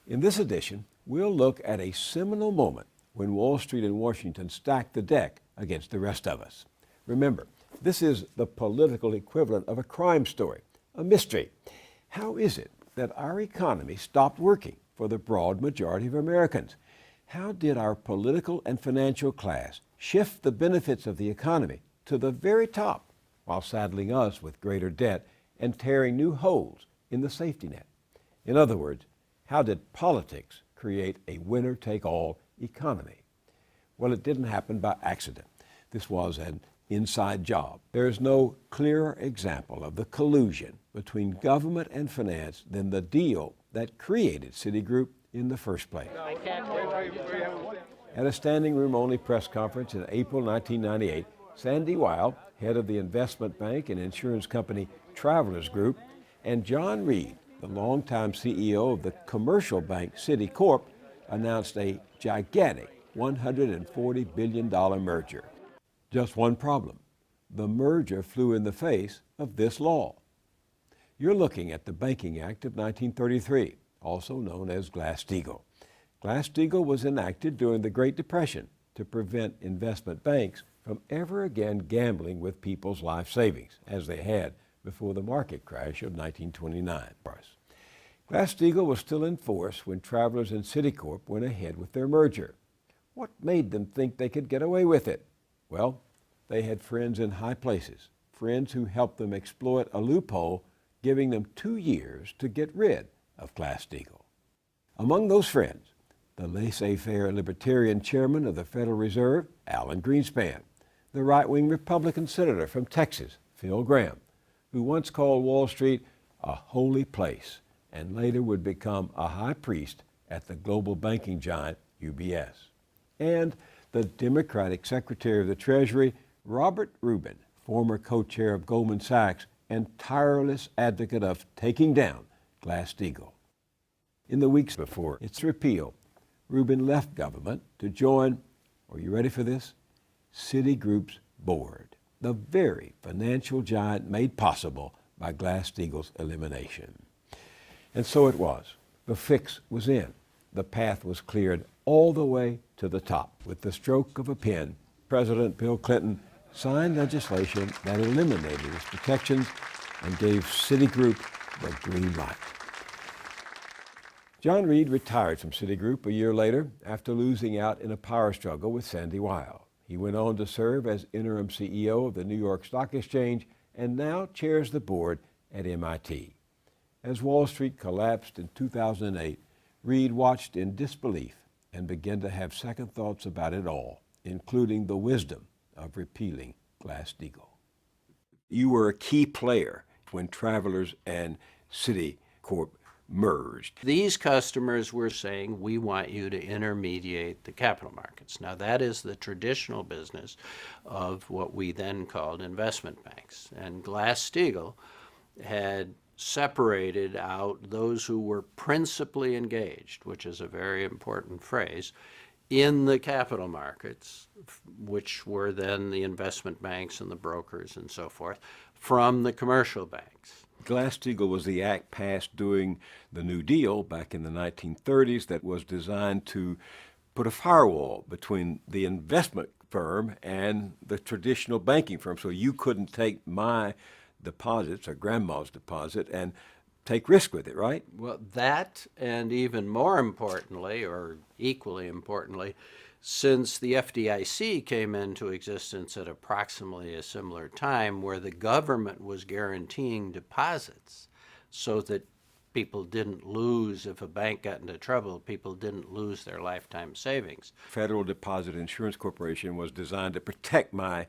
In this edition, we'll look at a seminal moment when Wall Street and Washington stacked the deck against the rest of us. Remember, this is the political equivalent of a crime story, a mystery. How is it that our economy stopped working for the broad majority of Americans? How did our political and financial class shift the benefits of the economy to the very top while saddling us with greater debt and tearing new holes in the safety net? In other words, how did politics create a winner-take-all economy? Well, it didn't happen by accident. This was an inside job. There is no clearer example of the collusion between government and finance than the deal that created Citigroup in the first place. At a standing room-only press conference in April 1998, Sandy Weill, head of the investment bank and insurance company Travelers Group, and John Reed, the longtime CEO of the commercial bank Citicorp, announced a gigantic $140 billion merger. Just one problem. The merger flew in the face of this law. You're looking at the Banking Act of 1933, also known as Glass-Steagall. Glass-Steagall was enacted during the Great Depression to prevent investment banks from ever again gambling with people's life savings, as they had before the market crash of 1929. Glass-Steagall was still in force when Travelers and Citicorp went ahead with their merger. What made them think they could get away with it? Well, they had friends in high places, friends who helped them exploit a loophole, giving them 2 years to get rid of Glass-Steagall. Among those friends, the laissez-faire libertarian chairman of the Federal Reserve, Alan Greenspan, the right-wing Republican senator from Texas, Phil Gramm, who once called Wall Street a holy place and later would become a high priest at the global banking giant UBS. And the Democratic Secretary of the Treasury, Robert Rubin, former co-chair of Goldman Sachs and tireless advocate of taking down Glass-Steagall. In the weeks before its repeal, Rubin left government to join, are you ready for this? Citigroup's board, the very financial giant made possible by Glass-Steagall's elimination. And so it was. The fix was in. The path was cleared all the way to the top. With the stroke of a pen, President Bill Clinton signed legislation that eliminated its protections and gave Citigroup the green light. John Reed retired from Citigroup a year later after losing out in a power struggle with Sandy Weill. He went on to serve as interim CEO of the New York Stock Exchange and now chairs the board at MIT. As Wall Street collapsed in 2008, Reed watched in disbelief and began to have second thoughts about it all, including the wisdom of repealing Glass-Steagall. You were a key player when Travelers and Citicorp merged. These customers were saying, we want you to intermediate the capital markets. Now that is the traditional business of what we then called investment banks. And Glass-Steagall had separated out those who were principally engaged, which is a very important phrase, in the capital markets, which were then the investment banks and the brokers and so forth, from the commercial banks. Glass-Steagall was the act passed during the New Deal back in the 1930s that was designed to put a firewall between the investment firm and the traditional banking firm. So you couldn't take my deposits or grandma's deposit and take risk with it, right? Well, that, and even more importantly, or equally importantly, since the FDIC came into existence at approximately a similar time, where the government was guaranteeing deposits so that people didn't lose, if a bank got into trouble, people didn't lose their lifetime savings. Federal Deposit Insurance Corporation was designed to protect my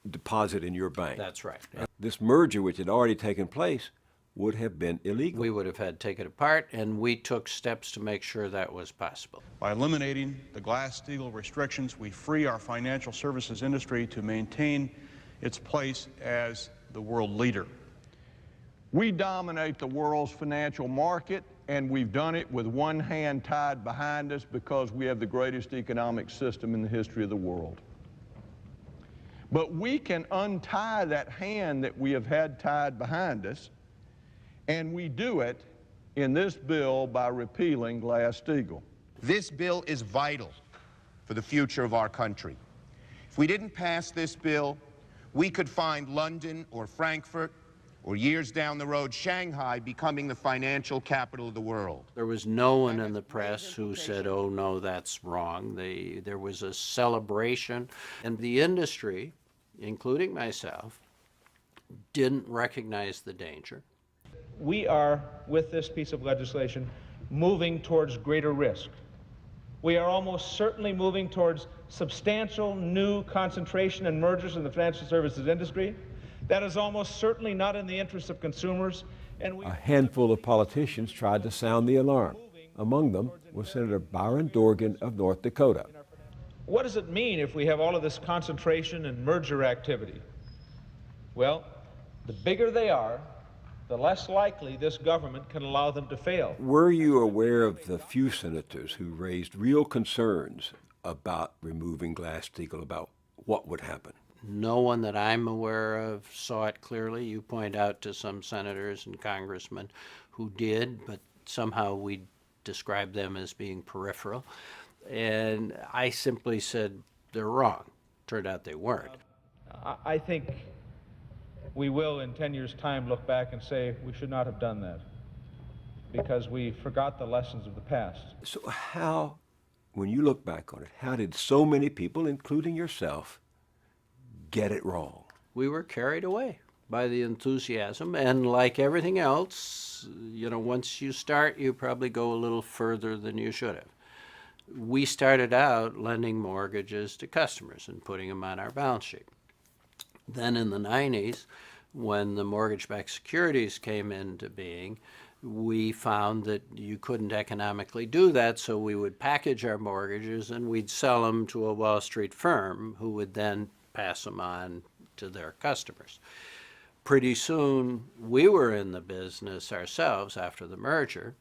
deposit in your bank. That's right. This merger, which had already taken place, would have been illegal. We would have had to take it apart, and we took steps to make sure that was possible. By eliminating the Glass-Steagall restrictions, we free our financial services industry to maintain its place as the world leader. We dominate the world's financial market, and we've done it with one hand tied behind us because we have the greatest economic system in the history of the world. But we can untie that hand that we have had tied behind us, and we do it in this bill by repealing Glass-Steagall. This bill is vital for the future of our country. If we didn't pass this bill, we could find London or Frankfurt, or years down the road, Shanghai becoming the financial capital of the world. There was no one in the press who said, oh, no, that's wrong. There was a celebration, and the industry, including myself, didn't recognize the danger. We are, with this piece of legislation, moving towards greater risk. We are almost certainly moving towards substantial new concentration and mergers in the financial services industry. That is almost certainly not in the interest of consumers. And A handful of politicians tried to sound the alarm. Among them was Senator Byron Dorgan of North Dakota. what does it mean if we have all of this concentration and merger activity? Well, the bigger they are, the less likely this government can allow them to fail. Were you aware of the few senators who raised real concerns about removing Glass-Steagall, about what would happen? No one that I'm aware of saw it clearly. You point out to some senators and congressmen who did, but somehow we describe them as being peripheral. And I simply said they're wrong. Turned out they weren't. I think we will, in 10 years' time, look back and say we should not have done that because we forgot the lessons of the past. So how, when you look back on it, how did so many people, including yourself, get it wrong? We were carried away by the enthusiasm, and like everything else, you know, once you start, you probably go a little further than you should have. We started out lending mortgages to customers and putting them on our balance sheet. Then in the 90s, when the mortgage-backed securities came into being, we found that you couldn't economically do that, so we would package our mortgages and we'd sell them to a Wall Street firm who would then pass them on to their customers. Pretty soon, we were in the business ourselves after the merger,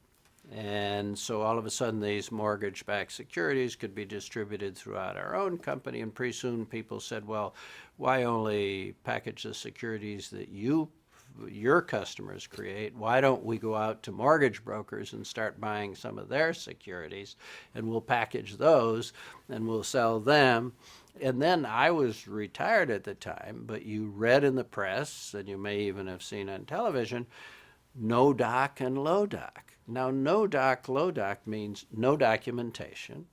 and so all of a sudden these mortgage-backed securities could be distributed throughout our own company, and pretty soon people said, well, why only package the securities that your customers create? Why don't we go out to mortgage brokers and start buying some of their securities, and we'll package those and we'll sell them? And then I was retired at the time, but you read in the press, and you may even have seen on television, no doc and low doc. Now, no doc, low doc means no documentation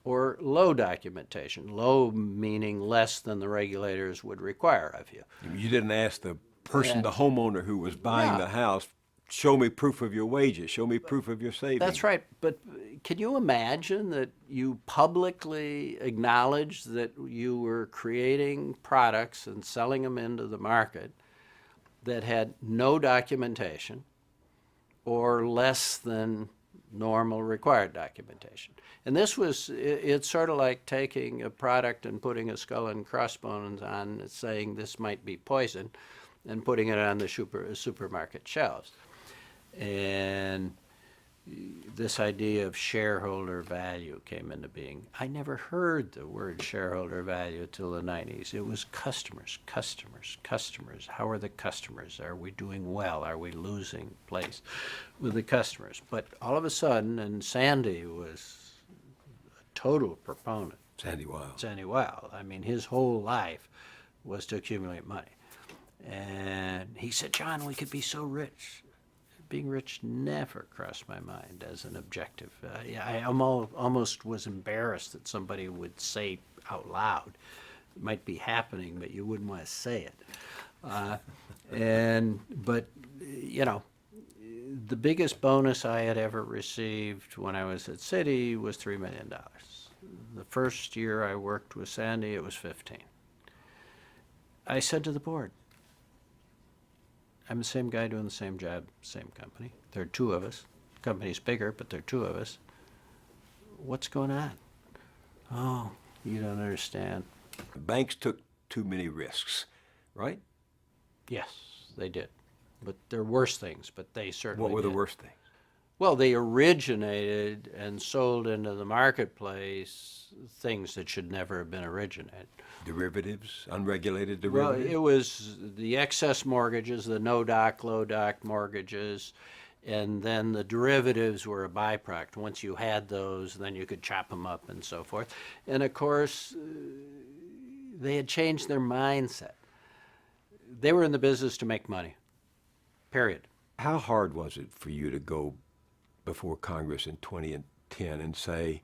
or low documentation. Low meaning less than the regulators would require of you. You didn't ask the person, the homeowner who was buying Yeah. the house, show me proof of your wages, show me proof of your savings. That's right, but can you imagine that you publicly acknowledged that you were creating products and selling them into the market that had no documentation or less than normal required documentation? And this was, it's sort of like taking a product and putting a skull and crossbones on, saying this might be poison, and putting it on the supermarket shelves. And this idea of shareholder value came into being. I never heard the word shareholder value till the 90s. It was customers, customers, customers. How are the customers? Are we doing well? Are we losing place with the customers? But all of a sudden, and Sandy was a total proponent. Sandy Weil. Sandy Weil. I mean, his whole life was to accumulate money. And he said, John, we could be so rich. Being rich never crossed my mind as an objective. I almost was embarrassed that somebody would say out loud. It might be happening, but you wouldn't want to say it. But you know, the biggest bonus I had ever received when I was at Citi was $3 million. The first year I worked with Sandy, it was 15. I said to the board, I'm the same guy doing the same job, same company. There are two of us. The company's bigger, but there are two of us. What's going on? Oh, you don't understand. Banks took too many risks, right? Yes, they did. But there are worse things, but they certainly What were the did. worst things? Well, they originated and sold into the marketplace things that should never have been originated. Derivatives, unregulated Well, derivatives? it was the excess mortgages, the no doc, low doc mortgages, And then the derivatives were a byproduct. Once you had those, then you could chop them up and so forth. And of course, they had changed their mindset. They were in the business to make money, period. How hard was it for you to go before Congress in 2010 and say,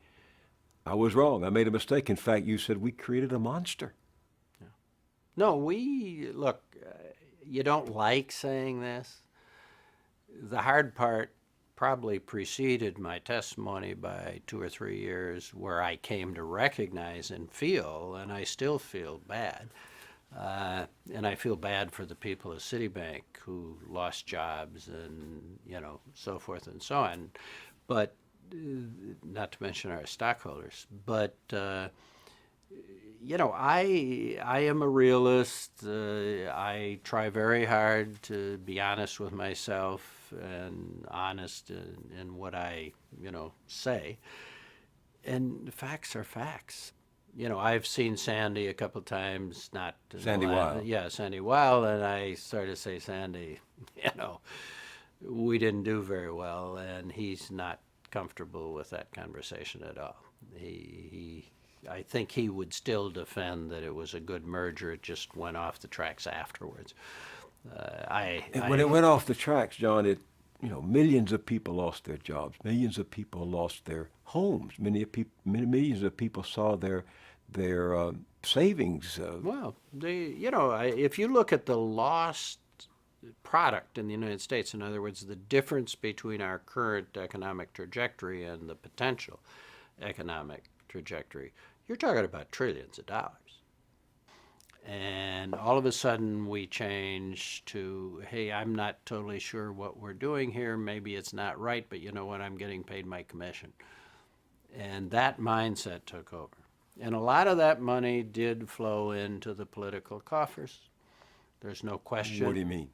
I was wrong, I made a mistake? In fact, you said we created a monster. No, look, you don't like saying this. The hard part probably preceded my testimony by 2 or 3 years, where I came to recognize and feel, and I still feel bad. And I feel bad for the people of Citibank who lost jobs and, so forth and so on. But not to mention our stockholders. But, I am a realist. I try very hard to be honest with myself and honest in what I, say. And facts are facts. I've seen Sandy a couple times, not Sandy Weil. Yeah, Sandy Weil, and I started to say, Sandy, we didn't do very well, and he's not comfortable with that conversation at all. I think he would still defend that it was a good merger. It just went off the tracks afterwards. When it went off the tracks, John, millions of people lost their jobs. Millions of people lost their homes. Millions of people saw their savings. Well, if you look at the lost product in the United States, in other words, the difference between our current economic trajectory and the potential economic trajectory, you're talking about trillions of dollars. And all of a sudden we change to, hey, I'm not totally sure what we're doing here. Maybe it's not right, but you know what? I'm getting paid my commission. And that mindset took over. And a lot of that money did flow into the political coffers. There's no question. What do you mean?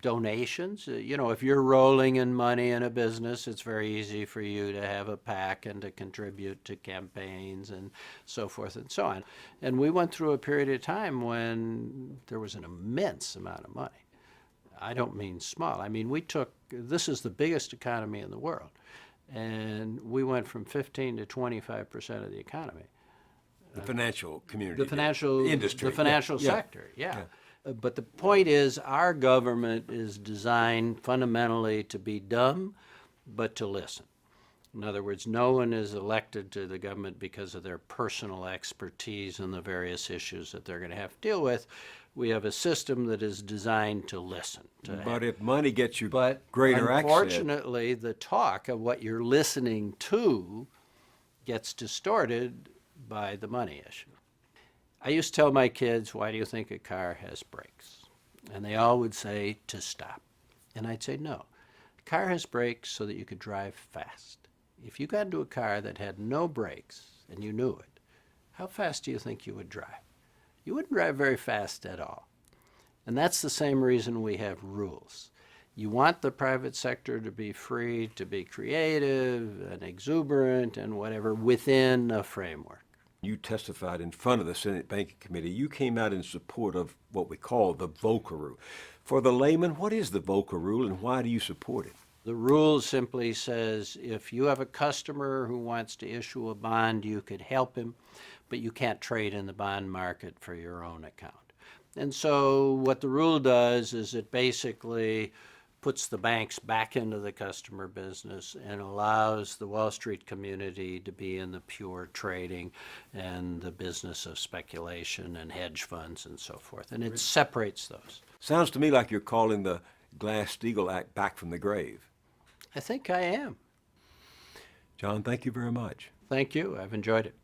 Donations. If you're rolling in money in a business, it's very easy for you to have a PAC and to contribute to campaigns and so forth and so on. And we went through a period of time when there was an immense amount of money. I don't mean small. I mean, this is the biggest economy in the world, and we went from 15 to 25% of the economy. The financial community. The financial industry. The financial sector, yeah. But the point is, our government is designed fundamentally to be dumb, but to listen. In other words, no one is elected to the government because of their personal expertise in the various issues that they're going to have to deal with. We have a system that is designed to listen. But if money gets you access. greater Unfortunately, the talk of what you're listening to gets distorted by the money issue. I used to tell my kids, why do you think a car has brakes? And they all would say, to stop. And I'd say, no. A car has brakes so that you could drive fast. If you got into a car that had no brakes and you knew it, how fast do you think you would drive? You wouldn't drive very fast at all. And that's the same reason we have rules. You want the private sector to be free, to be creative and exuberant and whatever within a framework. You testified in front of the Senate Banking Committee. You came out in support of what we call the Volcker Rule. For the layman, what is the Volcker Rule and why do you support it? The rule simply says if you have a customer who wants to issue a bond, you could help him, but you can't trade in the bond market for your own account. And so what the rule does is it basically puts the banks back into the customer business and allows the Wall Street community to be in the pure trading and the business of speculation and hedge funds and so forth. And it separates those. Sounds to me like you're calling the Glass-Steagall Act back from the grave. I think I am. John, thank you very much. Thank you. I've enjoyed it.